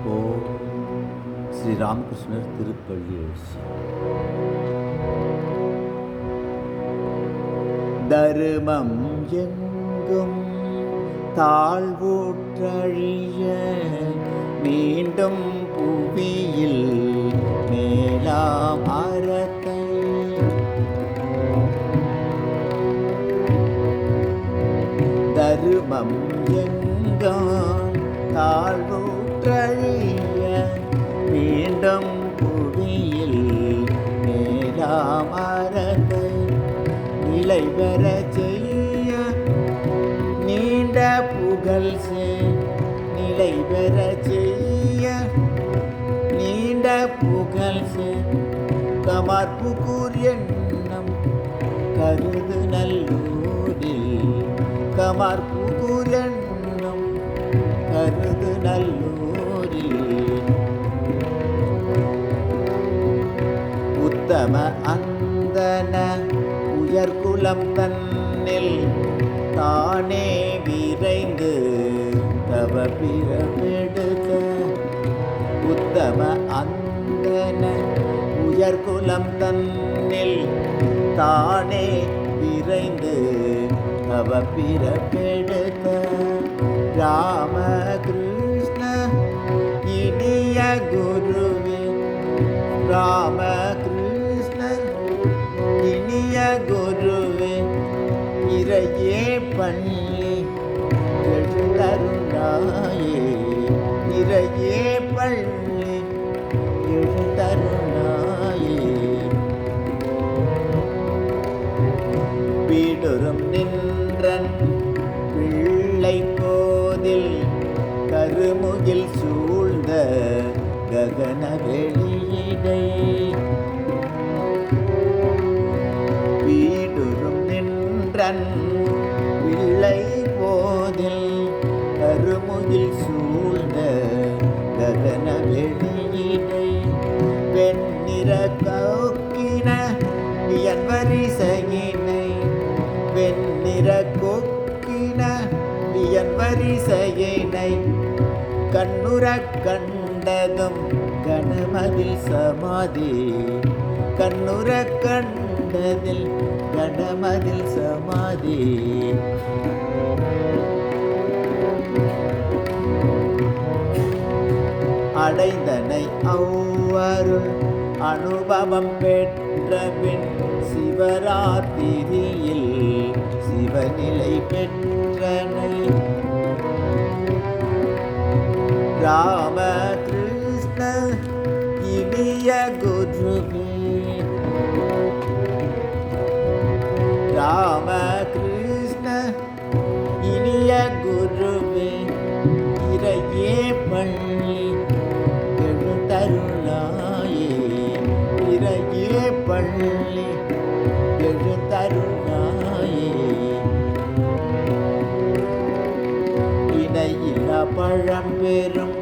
ஓ ஸ்ரீ ராமகிருஷ்ணர் திருப்பள்ளி எழுச்சி. தருமம் எங்கும் தாழ்வுற்றழிய மீண்டும் புவியில் மேலாம் அறத்தை தருமம் எங்கும் தாழ்வுற்றழிய மீண்டும் புவியில் மேலாம் அறத்தை நிலை பெற செய்ய நீண்ட புகழ் நிலை பெற செய்ய நீண்ட புகழ் கமார்பு கூறியம் கருது நல்லூரில் கமார்பு கூறியம் கருது நல்லூரில் உத்தம அந்தன உயர்குலம் தன்னில் தானே விரைந்து தவ பிறப்பெடுக்க உத்தம அந்தன உயர்குலம் தன்னில் தானே விரைந்து தவ பிறப்பெடுக்க ராமகிருஷ்ண இனிய குருவே ராமகிருஷ்ண இனிய குருவே இறையே பள்ளி எழுதருளாயே இறையே பள்ளி எழுதருளாயே வீடுறும் நின்றன் பிள்ளை போதில் கருமுகில் சூழ்ந்த ககன வெளியிடை வீடுறும் நின்றன் பிள்ளை போதில் கருமுகில் சூழ்ந்த ககன வெளியிடை வெண்ணிற கொக்கின வியன் வரிசையினை வெண்ணிற கொக்கின வியன் வரிசையினை கண்ணுற கண்டதும் கணமதில் சமாதி கண்ணுற கண்டதில் கணமதில் சமாதி அடைந்தனை அவ்வருள் அனுபவம் பெற்ற பின் சிவராத்திரியில் சிவநிலை பெற்றனை ராமகிருஷ்ண இனிய குருவே ராமகிருஷ்ண இனிய குருவே இறையே பள்ளி எழுதருளாயே இறையே பள்ளி எழுதருளாயே இணையில்லா பழம்பெரும்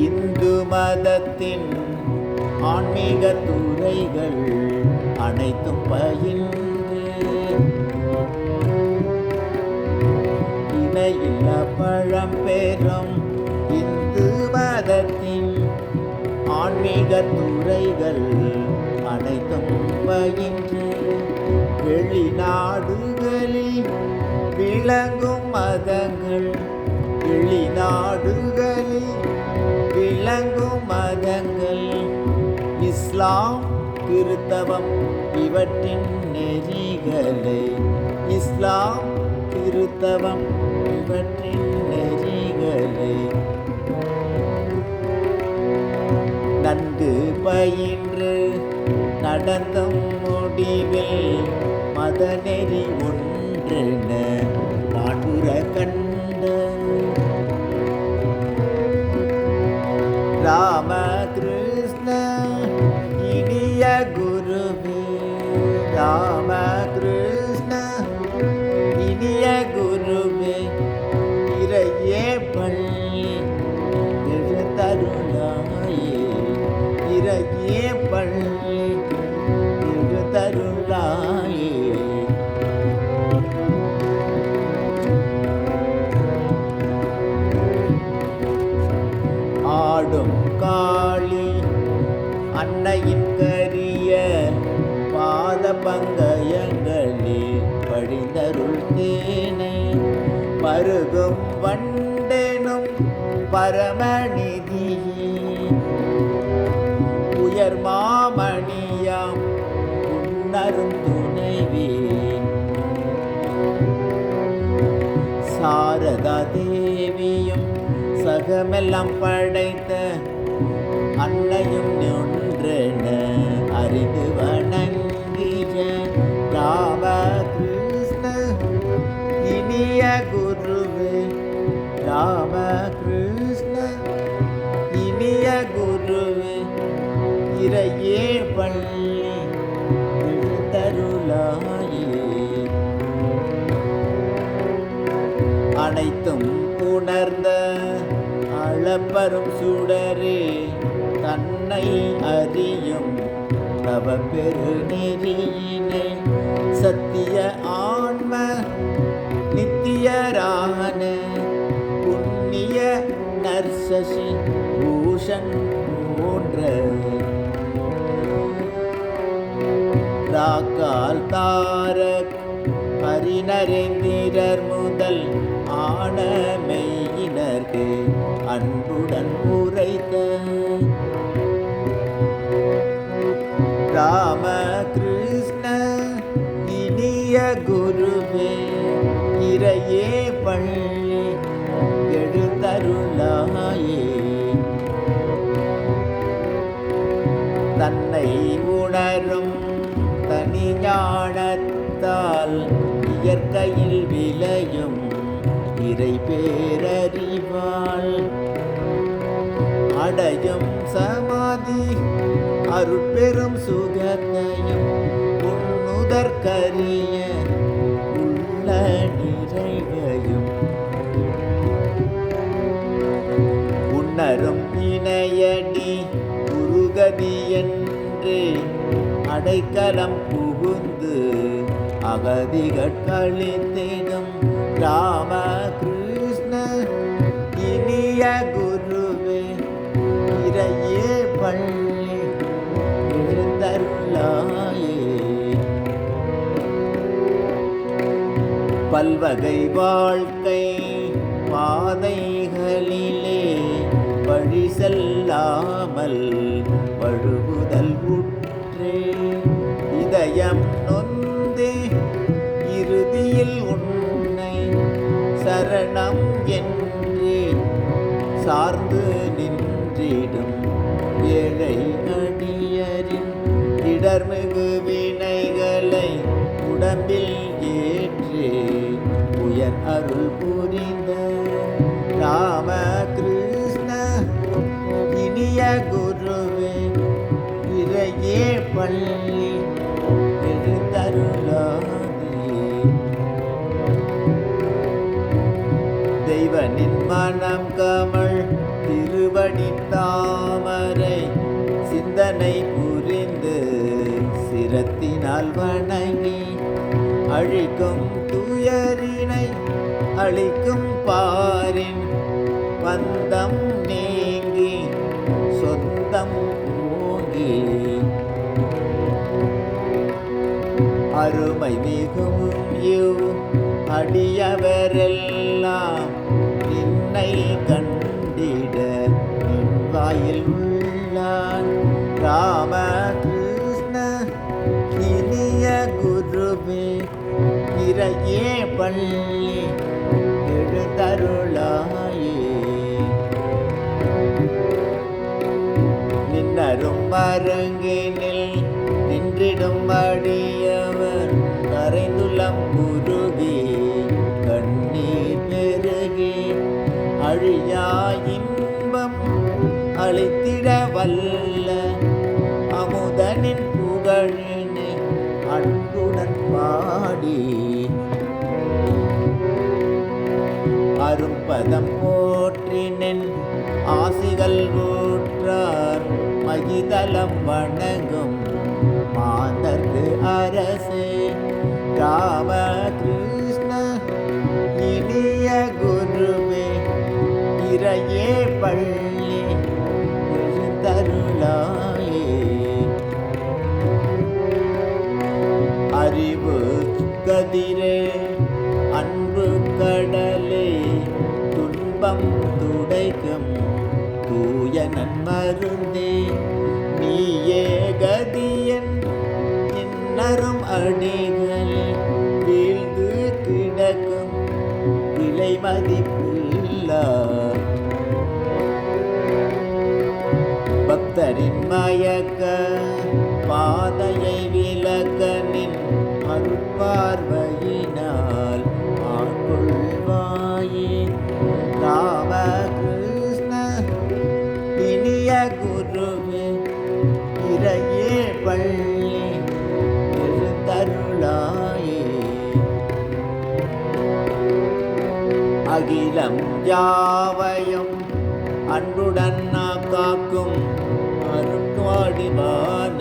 இந்து மதத்தின் ஆன்மீக துறைகள் அனைத்தும் பயின்று இணையில்லா பழம்பெரும் இந்து மதத்தின் ஆன்மீக துறைகள் அனைத்தும் பயின்று வெளிநாடுகளில் விளங்கும் மதங்கள் வெளிநாடுகளில் விளங்கும் மதங்கள் இஸ்லாம் கிறித்தவம் இவற்றின் நெறிகளை இஸ்லாம் கிறித்தவம் இவற்றின் நெறிகளை நன்கு பயின்று நடந்தும் முடிவில் மதநெறி ஒன்றென நாடுற கண்ட ராமகிருஷ்ண இனிய குருவே ராமகிருஷ்ண இனிய குருவே இறையே பள்ளி எழுதருளாயே இறையே பள்ளி எழுதருளாயே ஆடும் காளி அன்னையின் கரிய பாத பங்கயங்களில் படிந்தருள் தேனை பருகும் வண்டெனும் பரமநிதி உயர் மாமணியாம் உன்னரும் துணைவி சாரதா தேவியும் சகமெல்லாம் படைத்த அன்னையும் ஒன்றென அறிந்து வணங்கிய ராமகிருஷ்ண இனிய குருவே ராமகிருஷ்ண இனிய குருவே இறையே பள்ளி எழுந்தருளாயே அனைத்தும் உணர்ந்த அளப்பரும் சுடரே தன்னை அறியும் தவ பெரு நெறியினை சத்திய ஆன்ம நித்தியரான புண்ணிய நர்சசி பூஷன் போன்ற ராக்கால் தாரக் பரிநரேந்திரர் முதல் ஆனமெய்யினர்க்கு அன்புடன் உரைத்த ராமகிருஷ்ண இனிய குருவே இறையே பள்ளி எழுந்தருளாயே தன்னை உணரும் தனி ஞானத்தால் இயற்கையில் விளையும் இறை பேரறிவாள் அடையும் சமாதி அருட்பெரும் சுகத்தையும் உன்னுதற்கரிய உள்ள நிறைவையும் உன்னரும் இணையடி குருகதி என்று அடைக்கலம் புகுந்து அகதிகட்களித்திடும் ராமகிருஷ்ண இனிய குருவே இறையே பள்ளி எழுந்தருளாயே பல்வகை வாழ்க்கை பாதைகளிலே வழி செல்லாமல் வழுவுதல் உற்றே இதயம் நொந்தே இறுதியில் உன்னை சரணம் என்று சார்ந்து நின்றிடும் ஏழை அடியரின் இடர்மிகு வினைகளை உடம்பில் ஏற்றே உயர் அருள் புரிந்த ராமகிருஷ்ண இனிய குருவே இறையே பள்ளி எழுந்தருளாயே தெய்வனின் மனம் கமழ் திருவடி தாமரை சிந்தனை புரிந்து சிரத்தினால் வணங்கி அழிக்கும் துயரினை அழிக்கும் பாரின் பந்தம் நீங்கி சொந்தம் ஓங்கி அருமை மிகவும் இவ் அடியவரெல்லாம் நின்னை கண்டிட நின் வாயில் உள்ளான் ராமகிருஷ்ண இனிய குருவே இறையே பள்ளி எழுந்தருளாயே நின்னரும் மரங்கினில் நின்றிடும் அடியவர் கரைந்துள்ளம் குருகி கண்ணீர் பெருகி அழியா இன்பம் அளித்திட வல்ல அமுதனின் புகழினை அன்புடன் பாடி அரும்பதம் போற்றினென் ஆசிகள் ஊற்றார் மகிதலம் வணங்கும் மாந்தர்க்கு அரசே ராமகிருஷ்ண இனிய குருவே இறையே பள்ளி எழுந்தருளாயே. அறிவு கதிரே அன்பு கடலே துன்பம் துடைக்கும் தூய நன்மருந்தே நீயே கதியன் இன்னரும் அடிகள் வீழ்ந்து கிடக்கும் விலை மதிப்பில்லா பக்தரின் மயக்க பாதையை விலக்க நின் அருட்பார்வையினால் ஆட்கொள்வாயே. ராமகிருஷ்ண இனிய குருவே இறையே பள்ளி எழுந்தருளாயே. அகிலம் யாவையும் அன்புடன் காக்கும் அருட்வாடிவான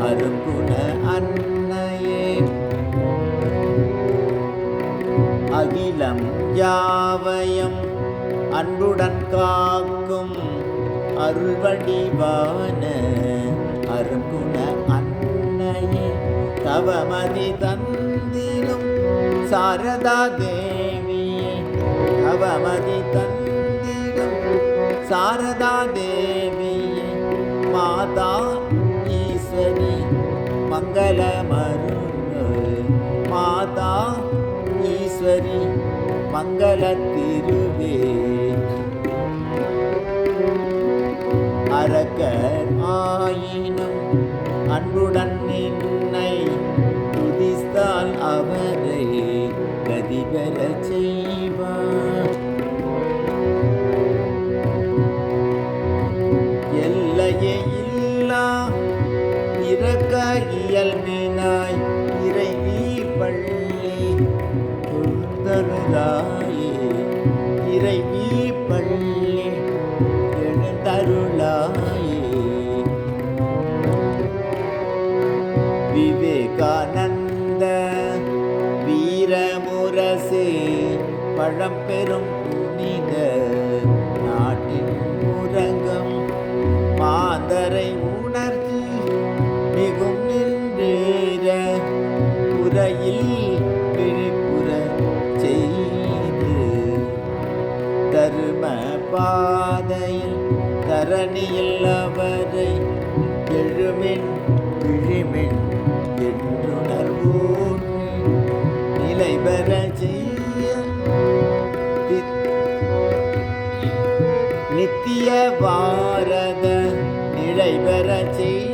அருங்குண அன்னையே. அகிலம் யாவையும் அன்புடன் காக்கும் அருள்வடிவான அருங்குண அன்னையே. தவமதி தந்திலும் சாரதா தேவியே தவமதி தந்திலும் சாரதா தேவியே. மாதா ஈஸ்வரி மங்களமருள் மாதா ஈஸ்வரி மங்கள திருவே. அரக்கர் ஆயினும் அன்புடன் நின்னை துதித்தால் அவரை கதி பெறச் செய்வார். எல்லையே இல்லா இறக்க இயல்பினாய் இறைவி பள்ளி எழுந்தருளாயே. இறைவி பள்ளி எழுந்தருளாயே. விவேகானந்த வீரமுரசே பழம்பெரும் புனித நாட்டின் உறங்கம் மாந்தரை உணர்ச்சி மிகும் நின்றேற உரையில் விழிப்புற செய்து தரும பாதையில் தரணியில் அவரை எழுமின் விழிமின் என்றுணர்வோடு நிலை பெற செய்ய நித்திய பாரத நிலை பெற செய்ய